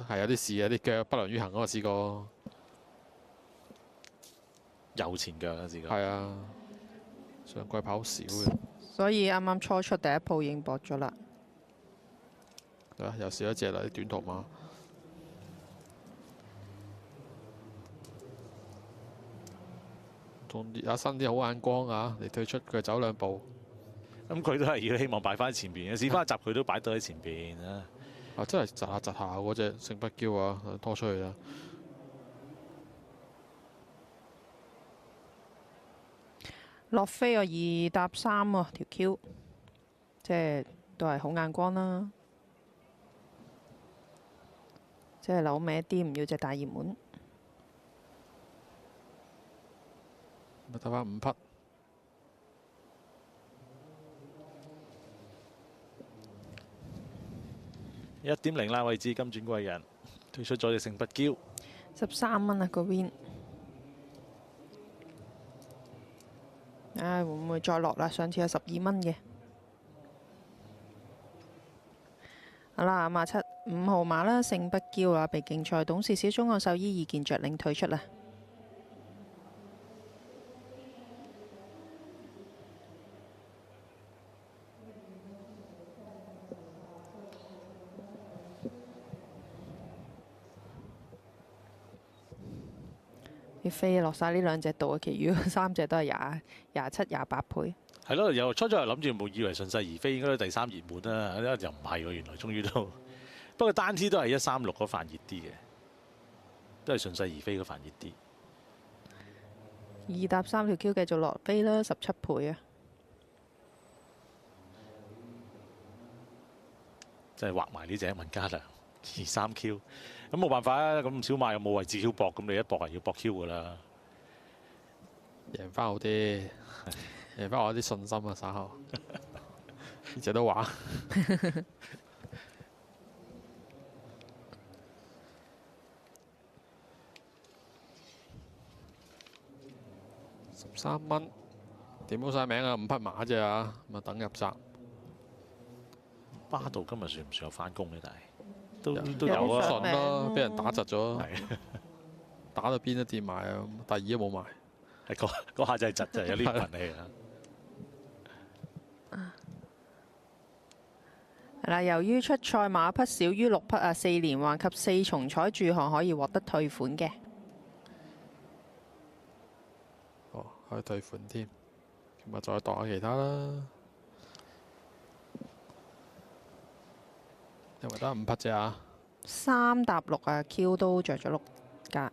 係有啲事啊，啲腳不良於行嗰個試過。右前腳啊，試過。係啊，上季跑少嘅，所以啱啱初出第一鋪已經搏咗啦。又少一隻啦啲短途馬。同阿新啲好眼光啊！你退出佢走兩步，咁佢都係要希望擺翻喺前邊嘅，試翻一集佢都擺到喺前邊啊！啊真係窒下窒下嗰只聖不驕啊，拖出去啦！落飛啊2搭3喎條 Q， 即係都係好眼光啦。即係扭歪啲，唔要隻大熱門。咪得翻5匹。1.0啦，位置金鑽貴人退出咗隻聖不驕。13蚊啊個 win。唉，會唔會再落啦？上次係12蚊嘅。好啦，馬7 5號馬啦，聖不驕啊，被競賽董事小中岸獸醫意見着領退出啦。要飛落晒呢兩隻度啊！其餘3隻都係27、28倍。係咯，又初又諗住冇以為順勢而飛，應該都第3熱門啦，又唔係喎，原來終於都。不過單支都係136嗰範熱啲嘅，都係順勢而飛嗰範熱啲。2搭3條 Q 繼續落飛啦，17倍啊！即係畫埋呢隻文家良2、3 Q， 咁冇辦法啊！咁小馬又冇位置 Q 搏，咁你一搏係要搏 Q 噶啦，贏翻好啲，贏翻我啲信心啊！稍後呢隻都話13蚊，點好晒名啊！5匹馬啫啊，咁啊等入閘。巴道今日算唔算有翻工咧？但係都有有啊，順咯，俾人打窒咗，係打到邊都跌埋啊！第2都冇埋。係嗰下真係窒，真係有啲運氣啊！係啦，由於出賽馬匹少於6匹啊，4連環及4重彩注項可以獲得退款嘅。哦，可以退款添，咁啊再度下其他啦。因為得5匹啫啊3搭6啊 ，Q 都着咗6格。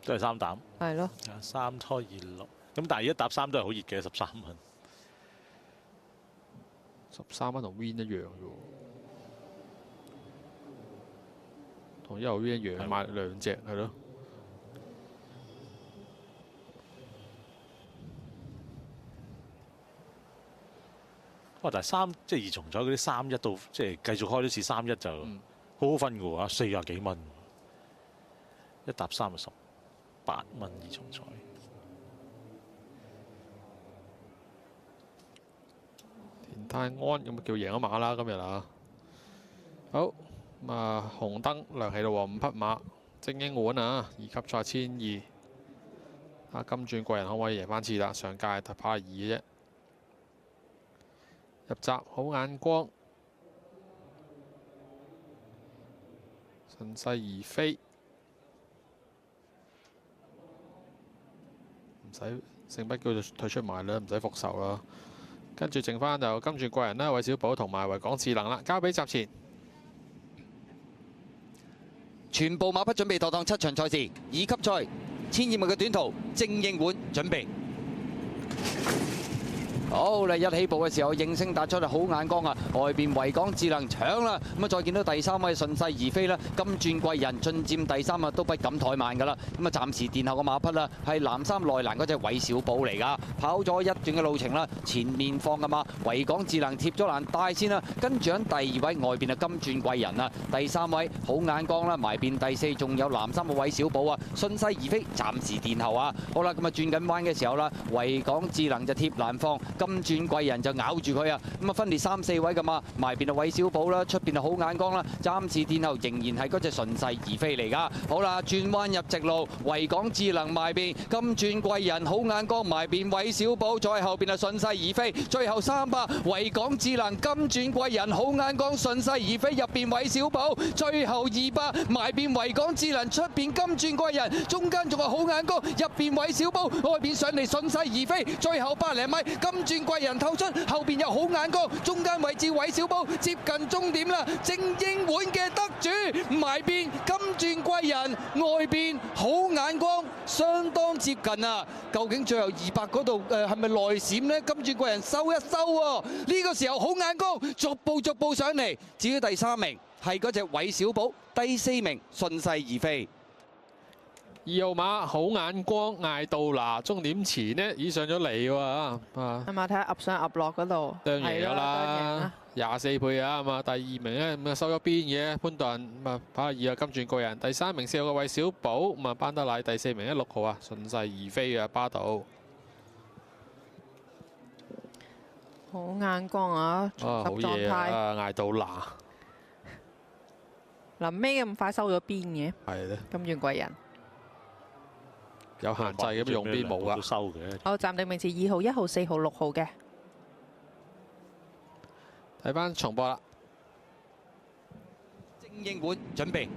都係3膽，係咯， 3拖26，咁但係1搭3都係好熱嘅13蚊。 13蚊同 Win 一樣嘅喎，同一路 Win 一樣，買2隻係咯。哇！但係即係2重彩嗰啲31到即係繼續開都似31就好好分嘅喎，40幾蚊，1搭3就18蚊2重彩。田泰安咁叫贏咗馬啦，今日啊，好咁啊紅燈亮起咯喎，5匹馬精英碗啊，2級賽1200，啊金鑽貴人可唔可以贏翻次啦？上屆就跑2嘅啫。入閘好眼光，順勢而飛，唔使聖不驕就退出埋啦，唔使復仇啦。跟住剩翻就金鑽貴人啦、韋小寶同埋維港智能啦，交俾閘前。全部馬匹準備妥當7場賽事，2級賽1200米嘅短途精英碗準備。好啦，一起步嘅時候應聲打出嚟，好眼光啊！外邊維港智能搶啦，咁啊再見到第3位順勢而飛啦，金鑽貴人進佔第3啊，都不敢怠慢噶啦。咁啊暫時殿後嘅馬匹啦，係藍衫內欄嗰隻韋小寶嚟噶，跑咗一段嘅路程啦，前面放嘅馬維港智能貼咗欄帶先啦，跟住喺第2位外邊啊金鑽貴人啊，第3位好眼光啦，埋邊第4仲有藍衫嘅韋小寶啊，順勢而飛，暫時殿後啊。好啦，咁啊轉緊彎嘅時候啦，維港智能就貼欄放。金鑽貴人就咬住佢啊！咁啊分列3、4位㗎嘛，埋邊啊韋小寶啦，出邊啊好眼光啦，暫時殿後仍然係嗰隻順勢而飛嚟㗎。好啦，轉彎入直路，維港智能埋邊，金鑽貴人好眼光埋邊，韋小寶再後邊啊順勢而飛，最後300維港智能金鑽貴人好眼光順勢而飛，入邊韋小寶，最後200埋邊維港智能，出邊金鑽貴人，中間仲係好眼光，入邊韋小寶，外邊上嚟順勢而飛，最後100零米金鑽貴人透出，後邊又好眼光，中間位置韋小寶接近終點啦，精英碗嘅得主埋邊金鑽貴人，外邊好眼光，相當接近啊！究竟最後200嗰度係咪內閃呢？金鑽貴人收一收喎，呢個時候好眼光，逐步上嚟。至於第3名係嗰隻韋小寶，第4名順勢而飛。2號馬好眼光嗌到嗱，終點前呢已上咗嚟喎啊！係嘛？睇下噏上噏落嗰度，當贏咗啦，24倍啊嘛！第2名咧咁啊收咗邊嘅潘頓，咁啊跑2啊金鑽貴人，第3名4號嘅韋小寶，咁啊班德奶，第4名6號啊順勢而飛嘅巴道。好眼光啊！好嘢啊！嗌到嗱，臨尾咁快收咗邊嘅？係咧，金鑽貴人。有限制咁用邊冇啊？都收嘅。好，暫定名次2號、1號、4號、6號嘅。睇翻重播啦。精英碗準備。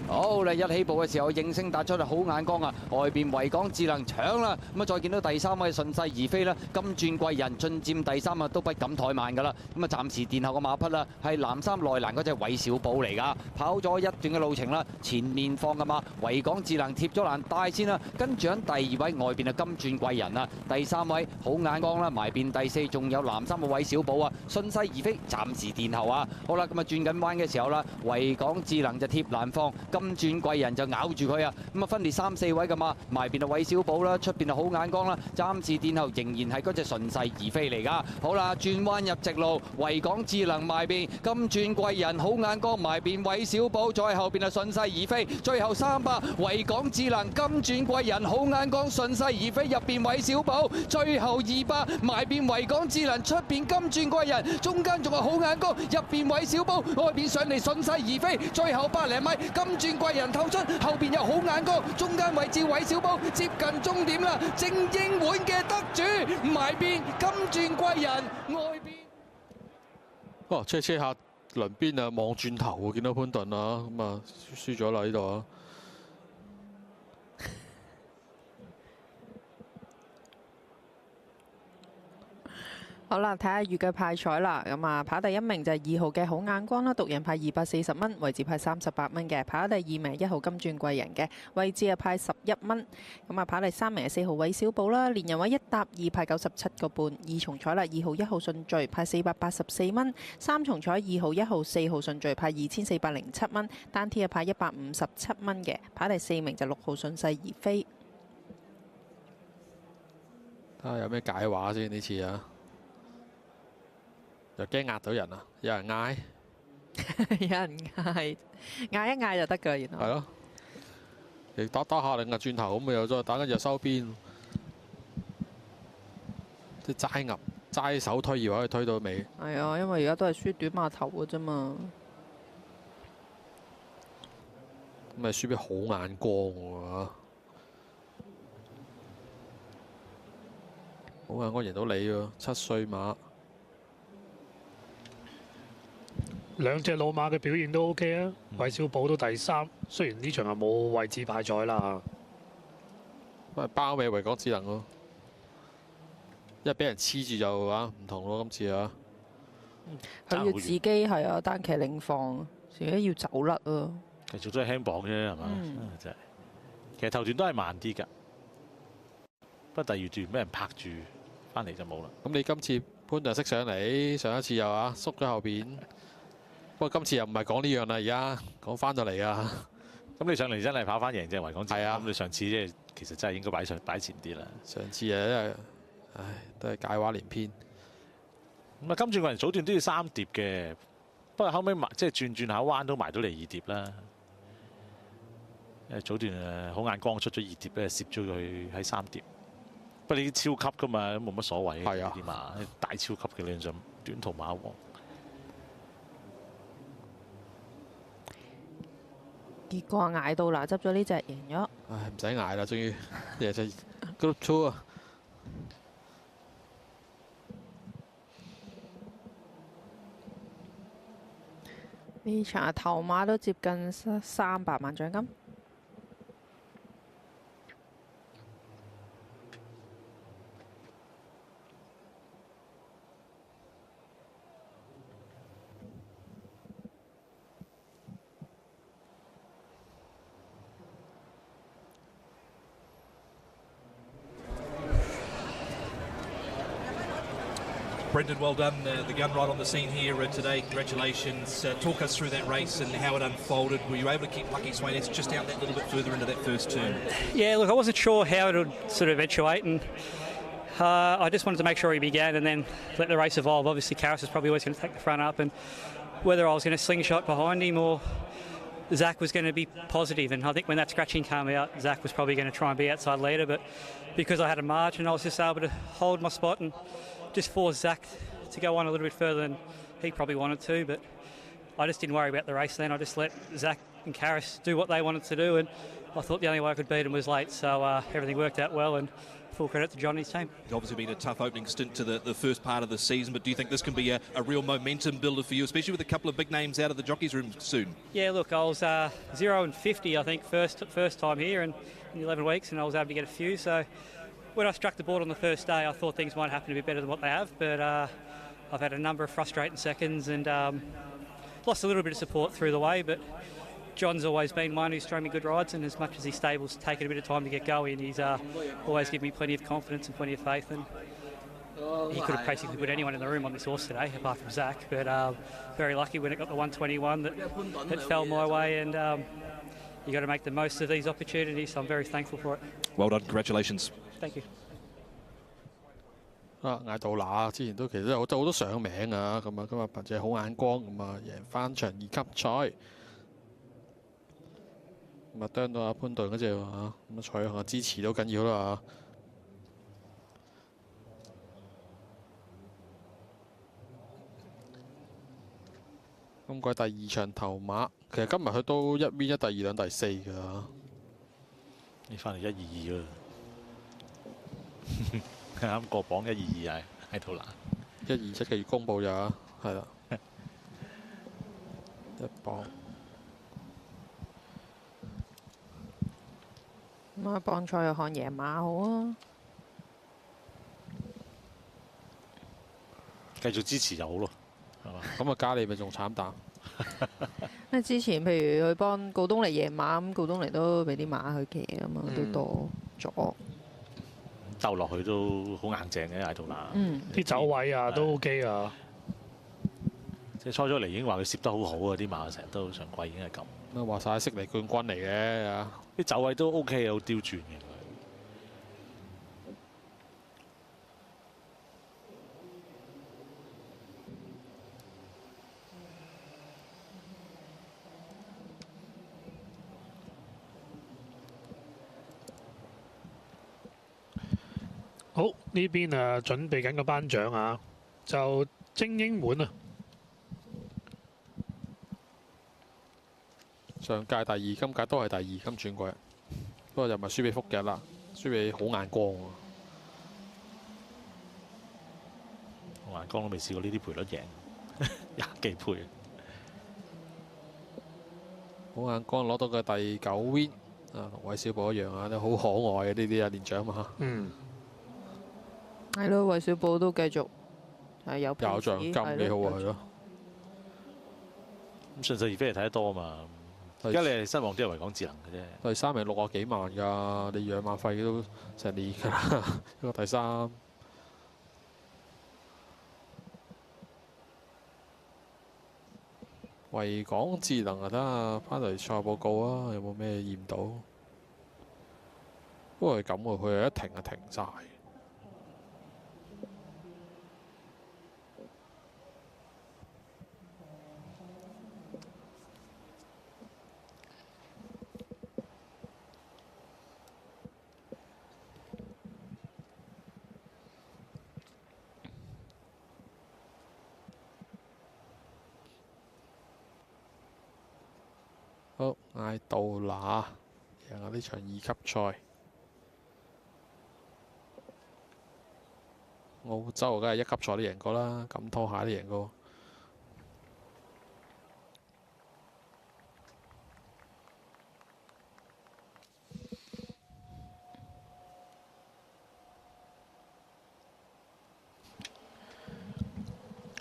好啦，一起步嘅時候應聲打出嚟，好眼光啊！外邊維港智能搶啦，咁啊再見到第3位順勢而飛啦，金鑽貴人進佔第3啊，都不敢怠慢㗎啦。咁啊暫時殿後個馬匹啦，係藍衫內欄嗰隻韋小寶嚟㗎，跑咗一段嘅路程啦，前面放㗎嘛，維港智能貼咗欄帶先啦，跟住喺第2位外邊啊金鑽貴人啊，第3位好眼光啦，埋邊第4仲有藍衫嘅韋小寶啊，順勢而飛，暫時殿後啊。好啦，咁啊轉緊彎嘅時候啦，維港智能就貼欄放。金鑽貴人就咬住佢啊！咁啊分列3、4位㗎嘛，埋邊啊韋小寶啦，出邊啊好眼光啦，暫時殿後仍然係嗰隻順勢而飛嚟㗎。好啦，轉彎入直路，維港智能埋邊，金鑽貴人好眼光埋邊，韋小寶再後邊啊順勢而飛，最後300維港智能金鑽貴人好眼光順勢而飛，入邊韋小寶，最後200埋邊維港智能，出邊金鑽貴人，中間仲係好眼光，入邊韋小寶，外邊上嚟順勢而飛，最後100零米金鑽貴人透出，後邊又好眼光，中間位置韋小寶接近終點啦，精英碗嘅得主埋邊金鑽貴人，外邊。哦，車下輪邊啊，望轉頭喎，見到潘頓啊，咁啊輸咗啦呢度啊。好啦，睇下預計派彩啦。咁啊，跑第1名就係2號嘅好眼光啦，獨人派240蚊，位置派38蚊嘅。跑第2名1號金鑽貴人嘅，位置啊派11蚊。咁啊，跑第3名係4號韋小寶啦，連人位1搭2派97個半。2重彩啦，2號1號順序派484蚊，3重彩2號1號4號順序派2407蚊，單 T 啊派157蚊嘅。跑第4名就6號順勢而飛。睇下有咩解話先呢次啊！又驚壓到人啊！有人嗌，有人嗌，嗌一嗌就得㗎，原來。係咯，你打下另個轉頭咁，又再打緊又收邊，即係齋壓齋手推，以為可以推到尾。係啊，因為而家都係輸短碼頭嘅啫嘛。咁咪輸俾好眼光喎！好眼光贏到你喎，7歲馬。兩隻老馬嘅表現都 OK 啊，韋小寶都第3，雖然呢場係冇位置派彩啦。咪包尾維港智能咯，因為俾人黐住就話唔同咯，今次啊。佢要自己係啊，單騎領放，自己要走甩啊。繼續都係輕磅啫，係嘛？真係。其實頭段都係慢啲㗎，不過第2段俾人拍住翻嚟就冇啦。咁你今次潘頓識上嚟，上一次又啊縮咗後邊。不過今次又唔係講呢樣啦，而家講翻咗嚟啊！咁你上嚟真係跑翻贏啫，維港智能。係啊，咁你上次即係其實真係應該擺前啲啦。上次啊，因為唉都係解話連篇。咁啊，金鑽貴人早段都要3碟嘅，不過後尾即係轉下彎都埋到嚟2碟啦。因為早段好眼光出咗2碟咧，攝咗佢喺3碟。不過呢啲超級噶嘛，冇乜所謂嘅係啊呢啲馬，大超級嘅理論上短途馬王。結果捱到啦，執咗呢只贏咗。唉，唔使捱啦，終於贏隻 Group Two 啊！呢場頭馬都接近300萬獎金。Brendan, well done. The gun right on the scene here today. Congratulations. Talk us through that race and how it unfolded. Were you able to keep Lucky Sway just out that little bit further into that first turn? Yeah, look, I wasn't sure how it would sort of eventuate, and I just wanted to make sure he began and then let the race evolve. Obviously, Karras is probably always going to take the front up, and whether I was going to slingshot behind him or Zach was going to be positive, and I think when that scratching came out, Zach was probably going to try and be outside leader, but because I had a margin, I was just able to hold my spot and just forced Zach to go on a little bit further than he probably wanted to, but I just didn't worry about the race then. I just let Zach and Karras do what they wanted to do, and I thought the only way I could beat him was late, so everything worked out well, and full credit to Johnny's team. It's obviously been a tough opening stint to the first part of the season, but do you think this can be a real momentum builder for you, especially with a couple of big names out of the jockeys room soon? Yeah, look, I was 0 and 50, I think, first time here in 11 weeks, and I was able to get a few, so when I struck the board on the first day, I thought things might happen to be better than what they have, but I've had a number of frustrating seconds and lost a little bit of support through the way, but John's always been one who's thrown me good rides, and as much as his stable's taken a bit of time to get going, he's always given me plenty of confidence and plenty of faith, and he could have basically put anyone in the room on this horse today, apart from Zach, but very lucky when it got the 121 that fell my way, and you got to make the most of these opportunities, so I'm very thankful for it. Well done, congratulations. Thank you. 嗌到乸之前都其實好多上名啊，咁啊今日憑藉好眼光咁啊贏翻場2級賽，咁啊啄到阿潘頓嗰只啊，咁啊彩虹支持都緊要啦嚇。今季第2場頭馬，其實今日佢都1 win 1第2兩第4㗎。你翻嚟122啦。啱過榜122喺度啦127嘅月公佈咋，係啦，一磅。咁啊，磅賽又看贏馬好啊！繼續支持就好咯，係嘛？咁啊，加利咪仲慘淡。因為之前譬如佢幫告東尼贏馬，咁告東尼都俾啲馬佢騎啊嘛，都多咗。鬥落去都好硬淨嘅，艾圖拿。啲走位啊都 OK 啊。即係初咗嚟已經話佢攝得好好啊！啲馬成日都上季已經係咁。咁話晒悉尼冠軍嚟嘅啊！啲走位都 OK 好刁轉嘅佢。好，呢邊啊準備緊個頒獎啊，就精英碗啊。上屆第2，今屆都係第2，今轉季。不過就唔係輸俾福日啦，輸俾好眼光喎。好眼光都未試過呢啲賠率贏，20幾倍。好眼光攞到嘅第9 win，啊同韋小寶一樣啊，都好可愛嘅呢啲啊連獎嘛。係咯，韋小寶都繼續係有有獎金幾好啊，係咯。咁順勢而飛係睇得多啊嘛。而家你係失望啲係維港智能嘅啫。第3名60幾萬㗎，你養馬費都成年㗎啦，一個第3。維港智能啊，睇下翻嚟賽報告啊，有冇咩驗到？不過係咁喎，佢係一停就停晒。好，艾杜拿贏下呢場2級賽。澳洲梗係1級賽都贏過啦，咁拖下都贏過。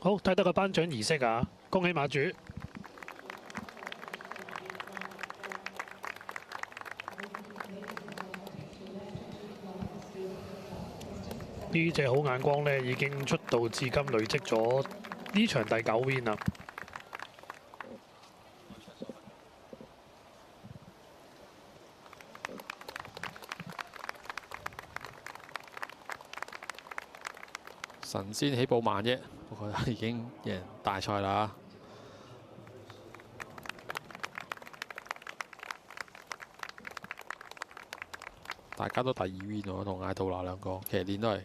好，睇得個頒獎儀式啊！恭喜馬主！呢隻好眼光呢，已經出道至今累積咗呢場第9 win 啦。神仙起步慢啫，不過已經贏大賽啦。大家都第2 win 喎，同艾杜拿兩個騎練都係。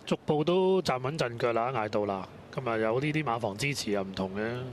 逐步都站穩陣腳啦，艾杜拿。今日有呢啲馬房支持又唔同嘅。